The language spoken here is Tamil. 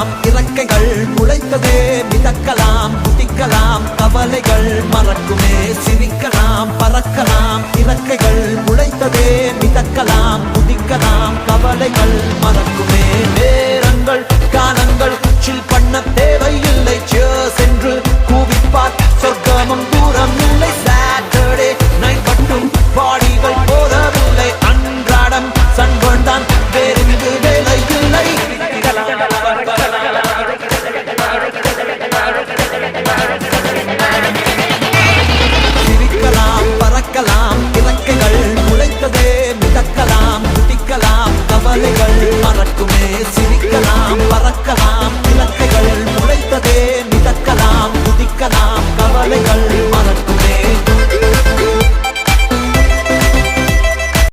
பறக்கலாம், இறக்கைகள் முளைத்ததே மிதக்கலாம், குதிக்கலாம், கவலைகள் மறக்குமே, சிரிக்கலாம், பறக்கலாம், இறக்கைகள் முளைத்ததே மிதக்கலாம், குதிக்கலாம், கவலைகள் மறக்குமே. நேரங்கள்